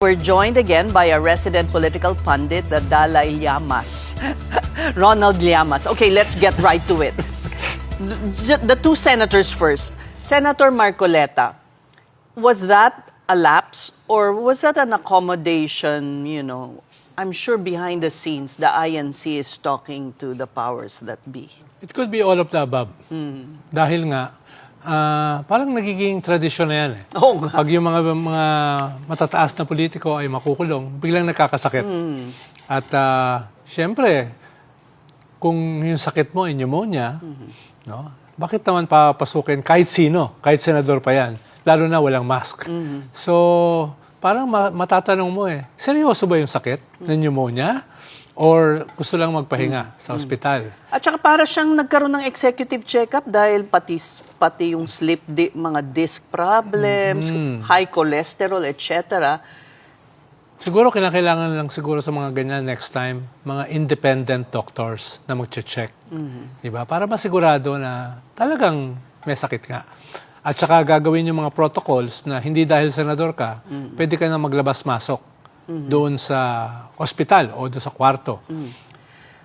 We're joined again by a resident political pundit, the Dalai Llamas, Ronald Llamas. Okay, let's get right to it. The two senators first. Senator Marcoleta, was that a lapse or was that an accommodation, I'm sure behind the scenes, the INC is talking to the powers that be. It could be all of the above. Dahil nga, parang nagiging tradisyon na yan eh. Oo nga. Pag yung mga matataas na politiko ay makukulong, biglang nakakasakit. At syempre, kung yung sakit mo ay pneumonia, no, bakit naman papasukin kahit sino, kahit senador pa yan, lalo na walang mask. So, parang matatanong mo seryoso ba yung sakit ng pneumonia? Or gusto lang magpahinga sa ospital? At saka para siyang nagkaroon ng executive check-up dahil pati yung mga disc problems, high cholesterol, etc. Siguro kinakailangan lang siguro sa mga ganyan next time, mga independent doctors na magche-check. Diba? Para masigurado na talagang may sakit nga. At saka gagawin yung mga protocols na hindi dahil senador ka, pwede ka na maglabas-masok doon sa ospital o doon sa kwarto.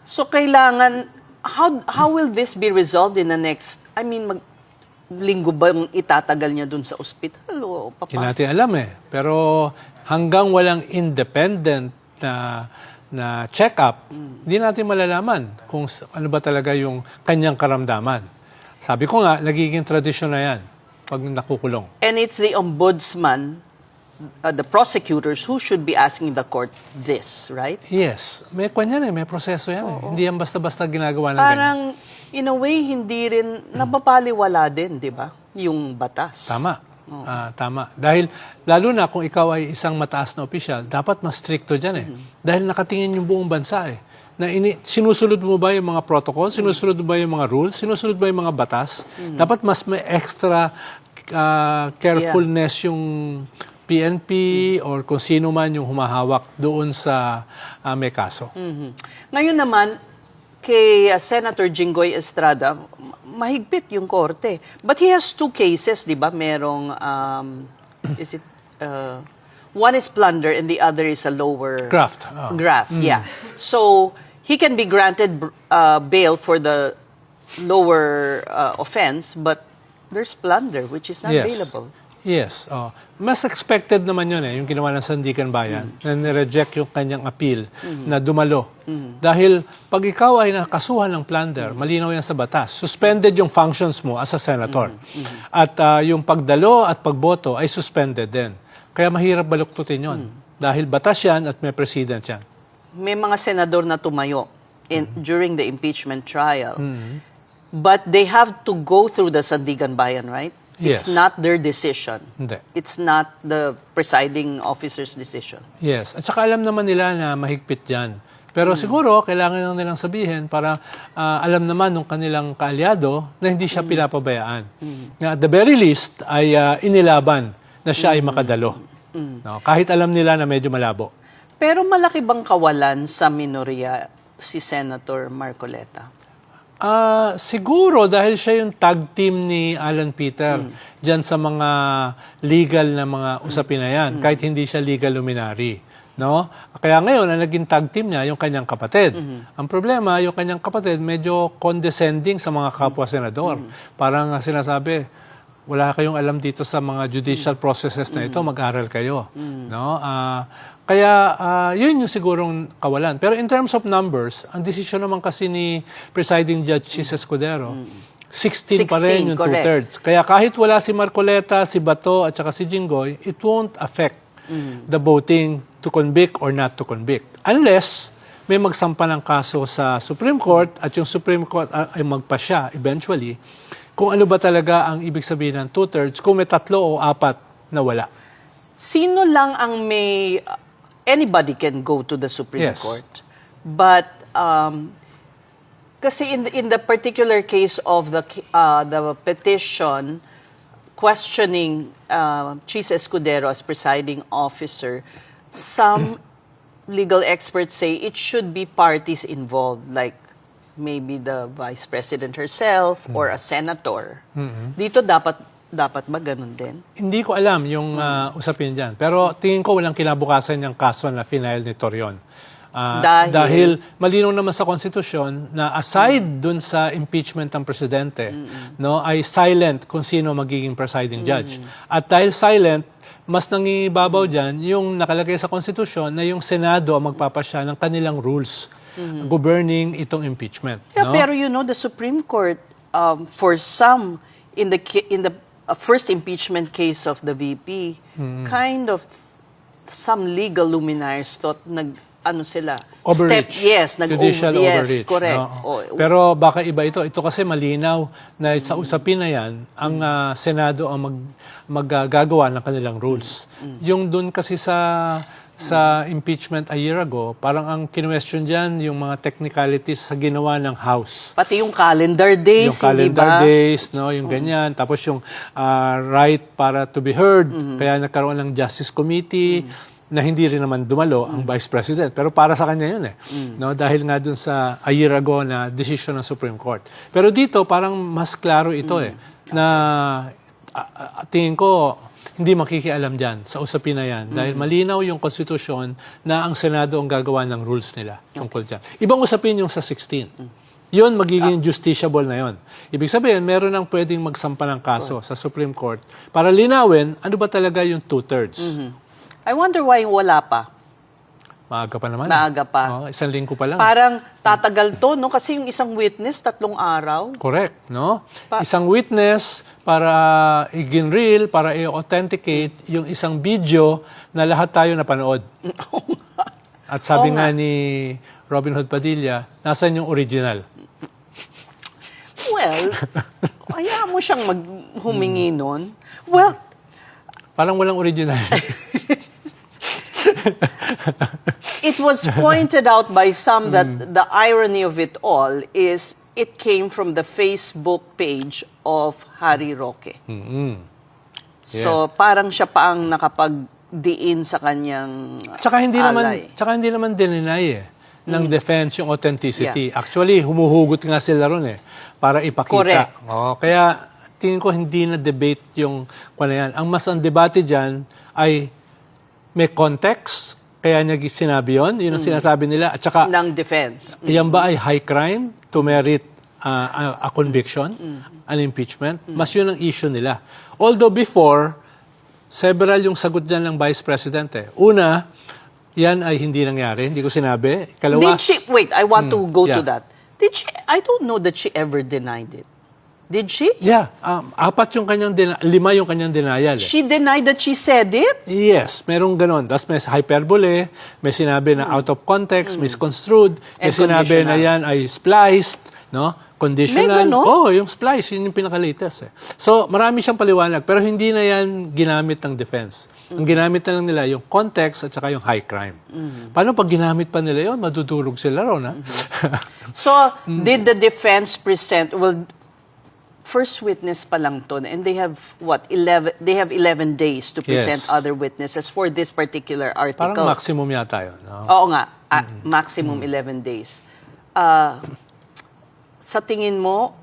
So kailangan, how will this be resolved in the next, linggo ba yung itatagal niya doon sa ospital o Hindi natin alam Pero hanggang walang independent na check-up, hindi natin malalaman kung ano ba talaga yung kanyang karamdaman. Sabi ko nga, nagiging tradisyon na yan pag nakukulong. And it's the ombudsman, the prosecutors who should be asking the court this, right? Yes. May kanya may proseso yan Hindi yan basta-basta ginagawa ng Parang, in a way, hindi rin napapaliwala din, di ba? Yung batas. Tama. Tama. Dahil, lalo na kung ikaw ay isang mataas na opisyal, dapat mas stricto dyan Dahil nakatingin yung buong bansa Na sinusunod mo ba yung mga protocol? Sinusunod mo ba yung mga rules? Sinusunod ba yung mga batas? Dapat mas may extra carefulness yung PNP or kung sino man yung humahawak doon sa may kaso. Ngayon naman, kay Senator Jinggoy Estrada, mahigpit yung korte. But he has two cases, di ba? Merong, one is plunder and the other is a lower... Graft. Graft, yeah. So, he can be granted bail for the lower offense, but there's plunder, which is not bailable. Yes. Mas expected naman yun yung ginawa ng Sandigan Bayan na nireject yung kanyang appeal na dumalo. Dahil pag ikaw ay nakasuhan ng plunder, malinaw yan sa batas, suspended yung functions mo as a senator. At yung pagdalo at pagboto ay suspended din. Kaya mahirap baluktutin yun. Dahil batas yan at may president yan. May mga senador na tumayo during the impeachment trial. But they have to go through the Sandigan Bayan, right? Yes. It's not their decision. Hindi. It's not the presiding officer's decision. Yes. At saka alam naman nila na mahigpit dyan. Pero siguro, kailangan lang nilang sabihin para alam naman ng kanilang kaalyado na hindi siya pinapabayaan. Nga, at the very least, ay inilaban na siya ay makadalo. No? Kahit alam nila na medyo malabo. Pero malaki bang kawalan sa minorya si Senator Marcoleta? Siguro dahil siya yung tag team ni Alan Peter dyan sa mga legal na mga usapin na yan, kahit hindi siya legal luminary. No? Kaya ngayon, ang naging tag team niya, yung kanyang kapatid. Ang problema, yung kanyang kapatid, medyo condescending sa mga kapwa-senador. Parang sinasabi, wala kayong alam dito sa mga judicial processes na ito, mag-aral kayo. No? Kaya yun yung sigurong kawalan. Pero in terms of numbers, ang desisyon naman kasi ni Presiding Judge Chis Escudero, 16 pa rin yung two-thirds. Kaya kahit wala si Marcoleta, si Bato, at saka si Jinggoy, it won't affect the voting to convict or not to convict. Unless may magsampa ng kaso sa Supreme Court at yung Supreme Court ay magpasya eventually kung ano ba talaga ang ibig sabihin ng two-thirds kung may 3 o 4 na wala. Sino lang ang may... Anybody can go to the Supreme Court. But kasi in the particular case of the petition questioning Chis Escudero as presiding officer, some legal experts say it should be parties involved, like maybe the vice president herself or a senator. Dito dapat Dapat ba ganun din? Hindi ko alam yung usapin dyan. Pero tingin ko walang kinabukasan yung kaso na final ni Torion. Dahil malinaw naman sa konstitusyon na aside dun sa impeachment ng presidente, no, ay silent kung sino magiging presiding judge. At dahil silent, mas nangingibabaw dyan yung nakalagay sa konstitusyon na yung Senado ang magpapasya ng kanilang rules governing itong impeachment. Yeah, no? pero the Supreme Court, for some, in the first impeachment case of the VP, kind of some legal luminaries thought sila? Overreach. Judicial overreach. Yes, correct. No? Pero baka iba ito. Ito kasi malinaw na sa usapin na yan, ang Senado ang maggagawa ng kanilang rules. Yung dun kasi sa impeachment a year ago, parang ang kinwestiyon dyan yung mga technicalities sa ginawa ng House. Pati yung calendar days, Yung calendar days, no, yung ganyan. Tapos yung right para to be heard. Kaya nagkaroon ng Justice Committee na hindi rin naman dumalo ang Vice President. Pero para sa kanya yun no, dahil nga dun sa a year ago na decision ng Supreme Court. Pero dito parang mas klaro ito na tingin ko hindi makikialam dyan sa usapin na yan. Dahil malinaw yung konstitusyon na ang Senado ang gagawa ng rules nila tungkol dyan. Ibang usapin yung sa 16. Yun, magiging justiciable na yun. Ibig sabihin, meron nang pwedeng magsampa ng kaso sa Supreme Court para linawin ano ba talaga yung 2/3. I wonder why wala pa. Maaga pa naman. Maaga pa. Isang linggo pa lang. Parang tatagal to, no? Kasi yung isang witness, 3 araw. Correct, no? Isang witness para i-real, para i-authenticate yung isang video na lahat tayo napanood. At sabi nga ni Robin Hood Padilla, nasan yung original? Well, hayaan mo siyang humingi nun. Well, parang walang original. it was pointed out by some that the irony of it all is it came from the Facebook page of Harry Roque. So, parang siya pa ang nakapagdiin sa kanyang Tsaka hindi alay. naman dinenay ng defense yung authenticity. Actually, humuhugot nga sila ron para ipakita. Correct. Kaya tingin ko hindi na debate yung yan. Ang mas ang debate dyan ay may context, kaya niya sinabi yun ang sinasabi nila. At saka, ng defense. yan ba ay high crime to merit a conviction, an impeachment? Mas yun ang issue nila. Although before, several yung sagot dyan ng Vice President. Una, yan ay hindi nangyari. Hindi ko sinabi. Kalawa, Wait, I want to go to that. I don't know that she ever denied it. Did she? Yeah. 5 yung kanyang denial. She denied that she said it? Yes, merong ganon. Tapos may hyperbole, may sinabi na out of context, misconstrued, may And sinabi na conditional. yan ay spliced, no? Conditional. May ganon? Yung splice, yun yung pinaka-latest. So, marami siyang paliwanag, pero hindi na yan ginamit ng defense. Ang ginamit na lang nila yung context at saka yung high crime. Paano pag ginamit pa nila yun, madudurog sila ron, ha? So, did the defense present, first witness pa lang to, and they have, 11 days to present Yes. other witnesses for this particular article. Parang maximum yata yun. No? Oo nga, maximum 11 days. Sa tingin mo,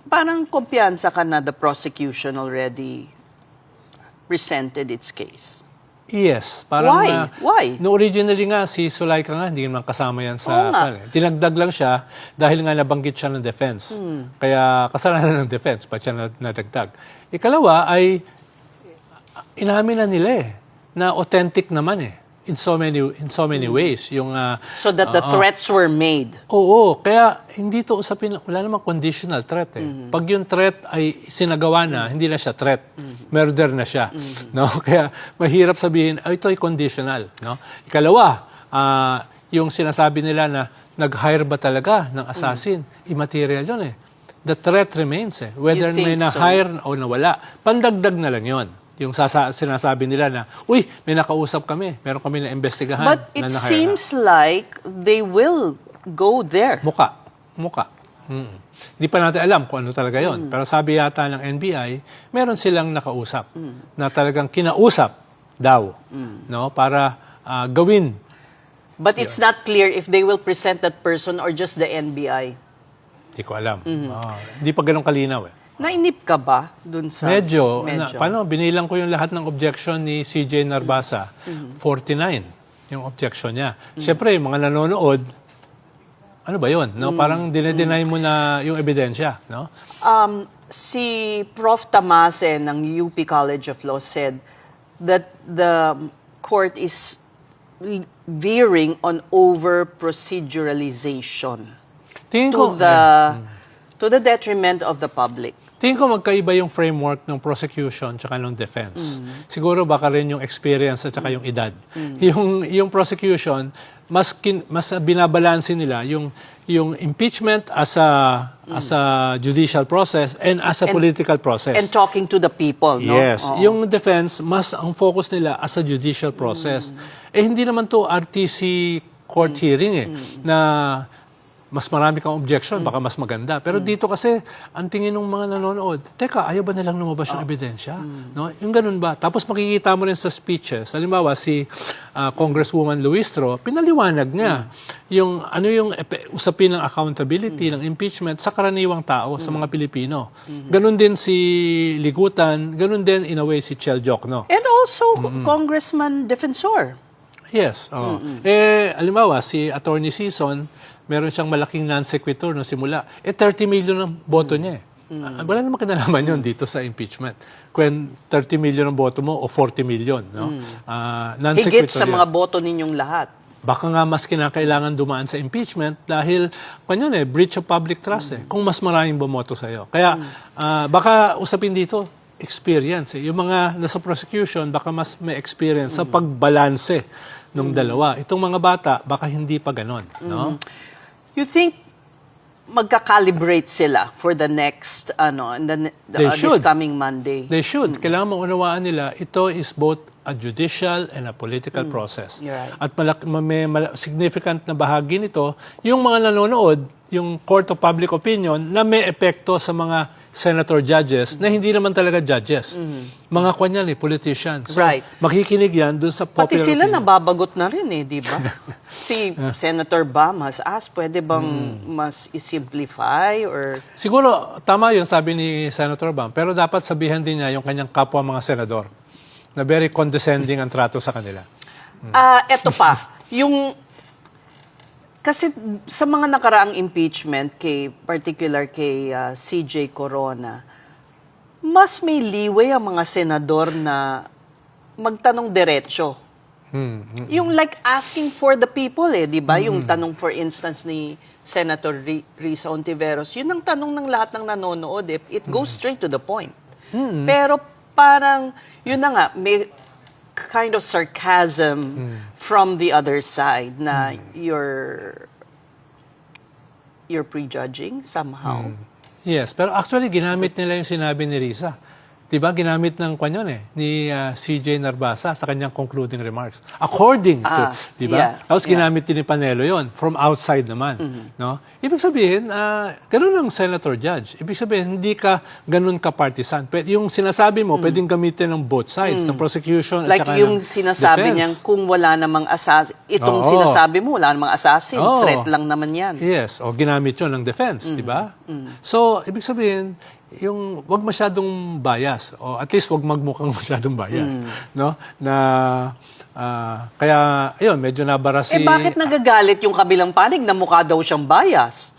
parang kumpiyansa ka na the prosecution already presented its case. Yes. Parang, Why? Why? No, originally nga, si Sulaika nga, hindi naman kasama yan Oo sa... nga. Dinagdag lang siya dahil nga nabanggit siya ng defense. Kaya kasalanan ng defense, ba't siya nadagdag? Ikalawa ay, inamin na nila na authentic naman in so many ways. Yung, So that the threats were made. Oo, kaya hindi to usapin, wala namang conditional threat Pag yung threat ay sinagawa na, hindi na siya threat. Murder na siya. No? Kaya mahirap sabihin, ito ay conditional. No? Ikalawa, yung sinasabi nila na nag-hire ba talaga ng assassin? Immaterial yun The threat remains Whether You may think so? na-hire o nawala. Pandagdag na lang yon. Yung sinasabi nila na, uy, may nakausap kami. Meron kami na investigahan. But it seems like they will go there. Muka. Hindi pa natin alam kung ano talaga yon. Pero sabi yata ng NBI, meron silang nakausap na talagang kinausap daw no para gawin. But it's not clear if they will present that person or just the NBI. Hindi ko alam. Hindi pa ganun kalinaw Nainip ka ba dun sa... Medyo. Paano? Binilang ko yung lahat ng objection ni CJ Narbasa. 49 yung objection niya. Siyempre, yung mga nanonood, ano ba yun? No? Parang dinedeny mo na yung ebidensya. No? Si Prof. Tamase ng UP College of Law said that the court is veering on over-proceduralization Tingin to ko, the detriment of the public. Tingin ko magkaiba yung framework ng prosecution tsaka ng defense. Siguro baka rin yung experience at tsaka yung edad. Yung prosecution, mas binabalansin nila yung impeachment as a judicial process and as a political process. And talking to the people, no? Yes. Oo. Yung defense, mas ang focus nila as a judicial process. Hindi naman to RTC court hearing na mas marami kang objection, baka mas maganda. Pero dito kasi, ang tingin ng mga nanonood, teka, ayaw ba nilang lumabas yung ebidensya? No? Yung ganun ba? Tapos makikita mo rin sa speeches, halimbawa si Congresswoman Luistro, pinaliwanag niya yung usapin ng accountability, ng impeachment sa karaniwang tao, sa mga Pilipino. Ganun din si Ligutan, ganun din in a way si Chel Jokno. And also, Congressman Defensor. Yes. Halimbawa, si Attorney Sison, meron siyang malaking non-sequitur nung simula. 30 million ang boto niya. Wala naman kinalaman yun dito sa impeachment. Kung 30 million ang boto mo o 40 million. No? Higit sa mga boto ninyong lahat. Baka nga mas kinakailangan dumaan sa impeachment dahil breach of public trust. Kung mas maraming bumoto sa'yo. Kaya baka usapin dito, experience. Yung mga nasa prosecution, baka mas may experience sa pagbalanse ng dalawa. Itong mga bata, baka hindi pa ganon. No? You think magka-calibrate sila for the next, this coming Monday? They should. Kailangan maunawaan nila, ito is both a judicial and a political process. Right. At may significant na bahagi nito, yung mga nanonood, yung court of public opinion, na may epekto sa mga senator judges na hindi naman talaga judges. Mga kanyan politicians. So, Right. makikinig yan dun sa popular Pati sila opinion. nababagot na rin di ba? Si Senator Bam has asked, pwede bang mas i-simplify or... Siguro, tama yun, sabi ni Senator Bam, pero dapat sabihan din niya yung kanyang kapwa mga senador na very condescending ang trato sa kanila. Eto pa, kasi sa mga nakaraang impeachment, particular kay CJ Corona, mas may leeway ang mga senador na magtanong diretso. Yung like asking for the people di ba? Yung tanong for instance ni Senator Risa Ontiveros, yun ang tanong ng lahat ng nanonood. It goes straight to the point. Pero parang, yun na nga, may kind of sarcasm from the other side na you're prejudging somehow. Yes, pero actually ginamit nila yung sinabi ni Risa. 'Di ba? Ginamit ng ni CJ Narbasa sa kanyang concluding remarks. According to, 'di ba? Yeah, Tapos ginamit din ni Panelo 'yon from outside naman, no? Ibig sabihin, ganun ang senator judge. Ibig sabihin hindi ka ganun ka partisan. Yung sinasabi mo pwedeng gamitin ng both sides, ng prosecution at Like saka yung ng sinasabi defense. niyang kung wala namang assassin, itong Oo. sinasabi mo, wala namang assassin, Oo. threat lang naman yan. Yes, o ginamit 'yon ng defense, 'di ba? So, ibig sabihin, yung wag masyadong bias o at least wag magmukhang masyadong bias, no? Na kaya ayun, medyo nabara si Bakit nagagalit yung kabilang panig na mukha daw siyang bias?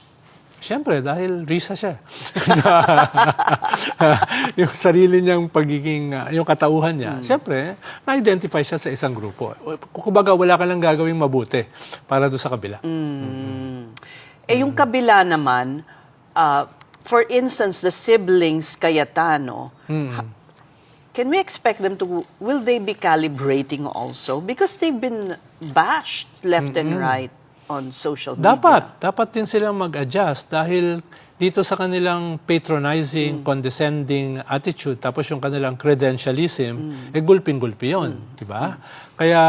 Siyempre, dahil Risa siya. Yung sarili niyang pagiging, yung katauhan niya, siyempre, na-identify siya sa isang grupo. Kumbaga, wala ka lang gagawing mabuti para doon sa kabila. Yung kabila naman, for instance, the siblings Cayetano, can we expect them will they be calibrating also? Because they've been bashed left and right on social media. Dapat din silang mag-adjust dahil dito sa kanilang patronizing, condescending attitude, tapos yung kanilang credentialism, gulping-gulpi yun, di ba? Kaya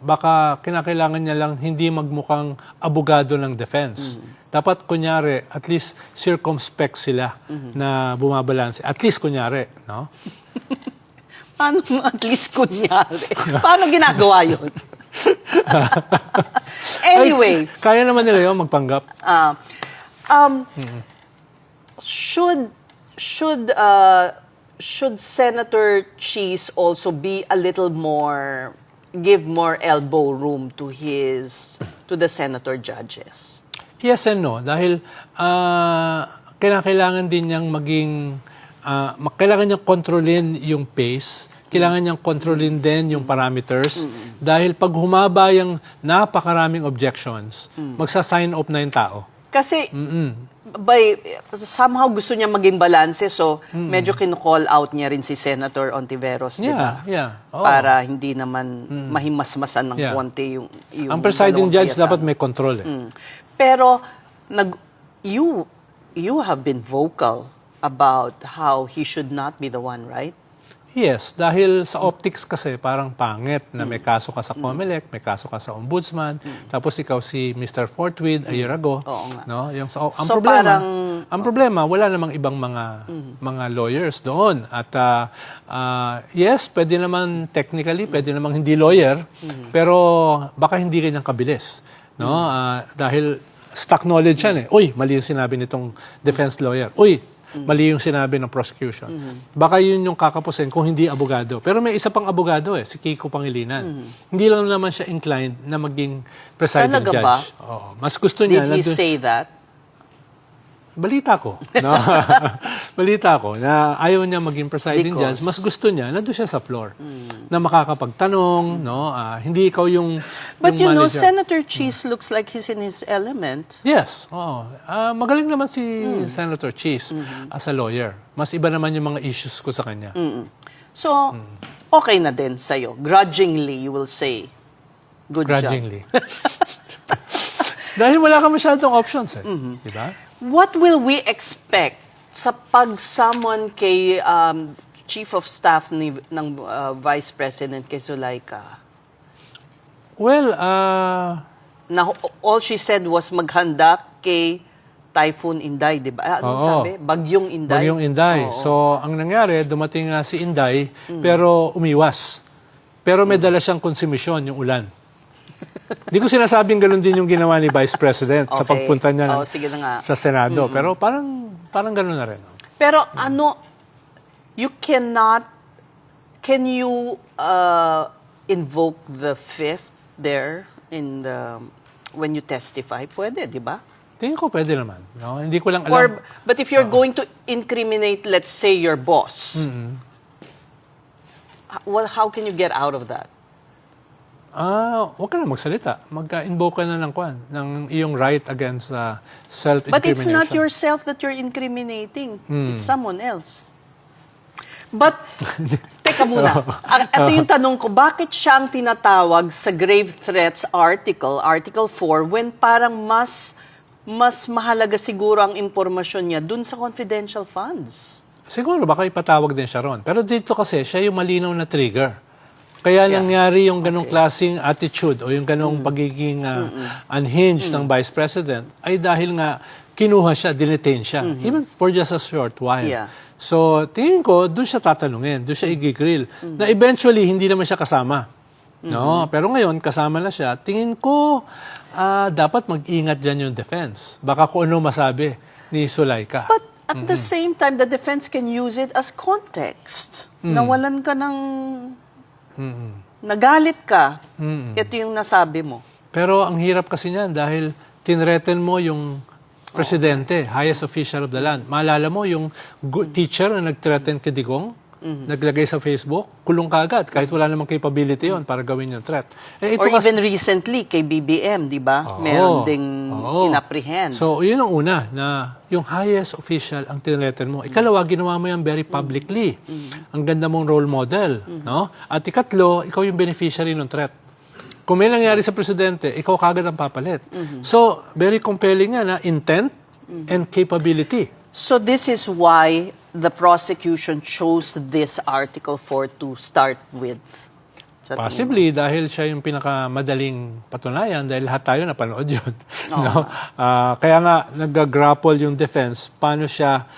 baka kinakailangan niya lang hindi magmukhang abogado ng defense. Dapat kunyari, at least circumspect sila na bumabalanse. At least kunyari, no? Paano at least kunyari? Paano ginagawa yun? Anyway. Ay, kaya naman nila yun magpanggap. should Senator Cheese also be a little more, give more elbow room to the senator judges? Yes and no. Dahil kailangan din niyang maging, kailangan niyang kontrolin yung pace, kailangan niyang kontrolin din yung parameters. Dahil pag humaba yung napakaraming objections, magsa-sign off na yung tao. Kasi, somehow gusto niya maging balanse, so medyo kinu-call out niya rin si Senator Ontiveros, di ba? Yeah. Oo. Para hindi naman mahimasmasan ng Yeah. konti yung Ang presiding dalawang judge piyata. dapat may control eh. Pero you have been vocal about how he should not be the one, right? Yes, dahil sa optics kasi parang pangit na may kaso ka sa COMELEC, may kaso ka sa ombudsman, tapos ikaw si Mr. Forthwith a year ago, Oo nga. no? Yung ang So problema, parang- ang problema wala namang ibang mga lawyers doon. At yes, pwede naman technically, pwede namang hindi lawyer, pero baka hindi kanyang kabilis, no? Dahil stock knowledge yan eh. Uy, mali yung sinabi nitong defense lawyer. Uy, mali yung sinabi ng prosecution. Baka yun yung kakapusin kung hindi abogado. Pero may isa pang abogado si Kiko Pangilinan. Hindi lang naman siya inclined na maging presiding Talaga judge. ba? Oo. Mas gusto Did niya he say that? Balita ko. No? Balita ko na ayaw niya maging presiding Because? judge. Mas gusto niya na doon siya sa floor. Na makakapagtanong, no? Hindi ikaw yung But yung you know, manager. Senator Cheese looks like he's in his element. Yes, oo. Magaling naman si Senator Cheese as a lawyer. Mas iba naman yung mga issues ko sa kanya. So, okay na din sa'yo. Grudgingly, you will say, good job. Grudgingly. Dahil wala ka masyadong options eh. Di ba? What will we expect sa pag-summon kay Chief of Staff ng Vice President kay Zulaika? Well, Na all she said was maghanda kay Typhoon Inday, di ba? Ano Oo. sabi? Bagyong Inday. Bagyong Inday. Oo. So, ang nangyari, dumating nga si Inday, pero umiwas. Pero may dala siyang konsumisyon, yung ulan. Di ko sinasabing ganoon din yung ginawa ni Vice President sa Okay. pagpunta niya Oo, sige na nga. sa Senado. Pero parang ganoon na rin. Pero ano, can you invoke the fifth there when you testify? Pwede, di ba? Tingin ko pwede naman. No? Hindi ko lang alam. But if you're going to incriminate, let's say, your boss, well, how can you get out of that? Huwag ka na magsalita. Mag-invoke ka na ng iyong right against self-incrimination. But it's not yourself that you're incriminating. It's someone else. But, teka muna. Ito yung tanong ko, bakit siya ang tinatawag sa grave threats article, Article 4, when parang mas mahalaga siguro ang impormasyon niya dun sa confidential funds? Siguro, baka ipatawag din siya ron. Pero dito kasi, siya yung malinaw na trigger. Kaya nangyari yung ganong klaseng attitude o yung ganong pagiging unhinged ng Vice President ay dahil nga kinuha siya, dinetain siya, even for just a short while. Yeah. So, tingin ko, doon siya tatanungin, doon siya igigrill. Na eventually, hindi naman siya kasama. No? Pero ngayon, kasama na siya. Tingin ko, dapat mag-ingat dyan yung defense. Baka kung ano masabi ni Zulaika. But at the same time, the defense can use it as context. Nawalan ka ng... Nagalit ka. Ito yung nasabi mo. Pero ang hirap kasi niyan dahil tinreten mo yung presidente, highest official of the land. Maalala mo yung teacher na nag-threaten kay Digong? Naglagay sa Facebook, kulong kagad kahit wala namang capability yon para gawin yung threat. Ito Or even recently, kay BBM, di ba? Meron ding inapprehend. So, yun ang una, na yung highest official ang tinreten mo. Ikalawa, ginawa mo yan very publicly. Ang ganda mong role model. No? At ikatlo, ikaw yung beneficiary ng threat. Kung may nangyari sa presidente, ikaw kagad ang papalit. So, very compelling nga na intent and capability. So this is why the prosecution chose this Article 4 to start with. Sa tingin mo? Possibly dahil siya yung pinakamadaling patunayan dahil lahat tayo napanood yun. No? Kaya nga nag-grapple yung defense paano siya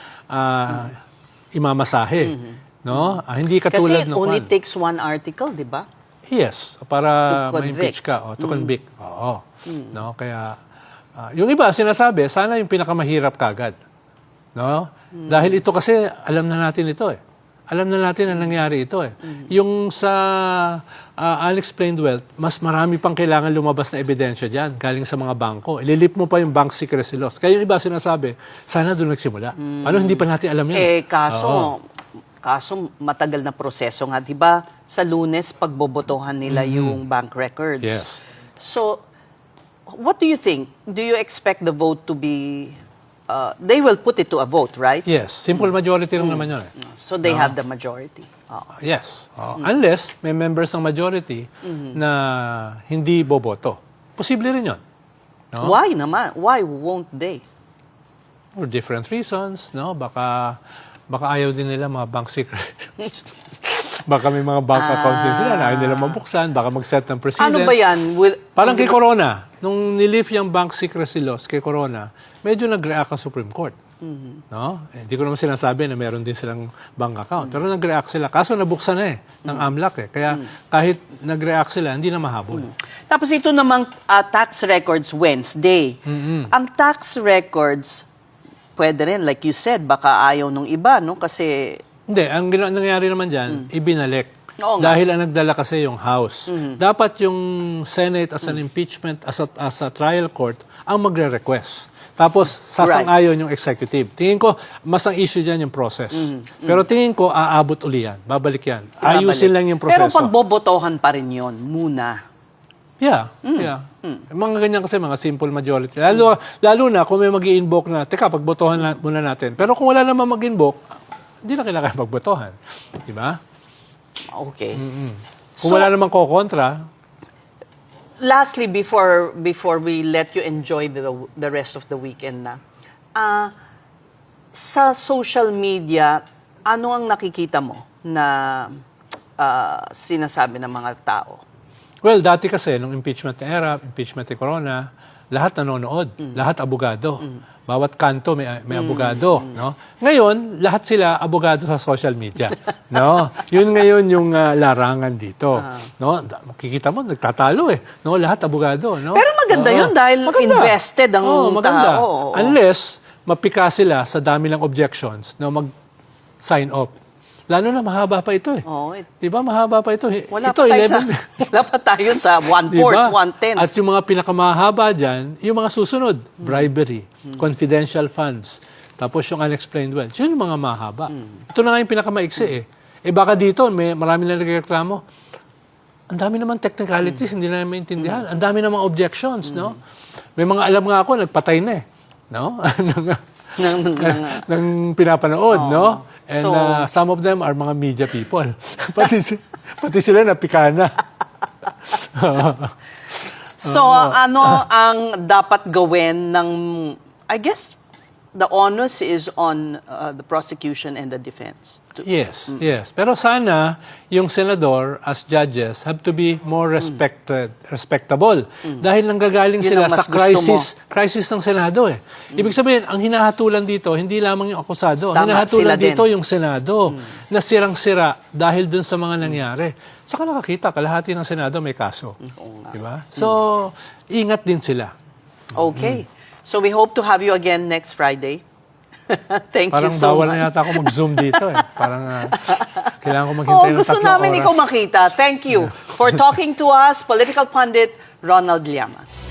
imamasahe. No? Hindi katulad Kasi it ng only kwan. takes one article, di ba? Yes, para To ma-impeach ka o to convict. Oo. No? Kaya yung iba sinasabi, sana yung pinakamahirap kagad. No? Dahil ito kasi, alam na natin ito eh. Alam na natin na nangyari ito eh. Yung sa unexplained wealth, mas marami pang kailangan lumabas na ebidensya dyan, galing sa mga bangko. Ililip mo pa yung bank secrecy laws. Kaya yung iba sinasabi, sana doon nagsimula. Paano hindi pa natin alam yan? Kaso matagal na proseso nga, 'di ba? Sa Lunes pagbobotohan nila yung bank records. Yes. So, what do you think? Do you expect the vote to be they will put it to a vote, right? Yes. Simple majority lang naman yun eh. So they have the majority. Yes. Unless may members ng majority na hindi boboto. Posible rin yun. No? Why naman? Why won't they? For different reasons, no? Baka ayaw din nila mga bank secret. Baka may mga bank accounts din sila na ayaw nila mabuksan, baka mag-set ng precedent. Ano ba yan? Parang kay Corona, nung nilift yung bank secrecy laws kay Corona, medyo nag-react ang Supreme Court. No? Hindi ko naman sinasabi na meron din silang bank account. Pero nag-react sila. Kaso nabuksan na ng AMLAC eh. Kaya kahit nag-react sila, hindi na mahabol. Tapos ito namang tax records Wednesday. Ang tax records, pwede rin, like you said, baka ayaw nung iba, no? Kasi Hindi, ang nangyari naman dyan, ibinalik. Oo nga. Dahil ang nagdala kasi yung House. Dapat yung Senate as an impeachment, as a trial court, ang magre-request. Tapos, sasang-ayon yung executive. Tingin ko, mas ang issue dyan yung process. Pero tingin ko, aabot uli yan. Babalik yan. Ayusin lang yung proseso. Pero pagbobotohan pa rin yon muna. Yeah. Mga ganyan kasi, mga simple majority. Lalo na kung may mag-i-invoke na, teka, pagbotohan muna natin. Pero kung wala naman mag-invoke, hindi na kailangan magbotohan. Di ba? Okay. Kung wala namang kokontra, Lastly, before we let you enjoy the rest of the weekend na, sa social media, ano ang nakikita mo na sinasabi ng mga tao? well, dati kasi, nung impeachment ni Erap, impeachment ni Corona, lahat nanonood, lahat abogado. Bawat kanto may abogado, no? Ngayon, lahat sila abogado sa social media, no? Yun ngayon yung larangan dito, no? Makikita mo nagtatalo eh, no? Lahat abogado, no? Pero maganda yun dahil invested ang maganda. tao. Unless mapika sila sa dami ng objections na mag-sign off. Lalo na mahaba pa ito eh. Di ba mahaba pa ito? Wala Ito, pa tayo sa 1/4, diba? 1/10. At yung mga pinakamahaba dyan, yung mga susunod, bribery, confidential funds, tapos yung unexplained wealth. Yun yung mga mahaba. Ito na nga yung pinakamaiksi eh. Baka dito, marami na nagreklamo. Ang dami naman technicalities, hindi na maintindihan. Ang dami namang objections, no? May mga alam nga ako, nagpatay na eh. No? ng pinapanood, no? And some of them are mga media people. pati sila napika na. So, ano ang dapat gawin ng, I guess, the onus is on the prosecution and the defense. Yes. Pero sana, yung senador, as judges, have to be more respectable. Dahil nanggagaling Yun sila ang sa mas crisis ng Senado eh. Ibig sabihin, ang hinahatulan dito, hindi lamang yung akusado. Ang Tama, hinahatulan sila dito din. yung Senado, na sirang-sira dahil dun sa mga nangyari. Saka nakakita, kalahati ng Senado may kaso. Diba? So, ingat din sila. Okay. So, we hope to have you again next Friday. Thank Parang you so bawal much. na yata ako mag-zoom dito eh. Parang kailangan ko maghintay ng 3 oras. Gusto namin ikaw makita. Thank you for talking to us, political pundit Ronald Llamas.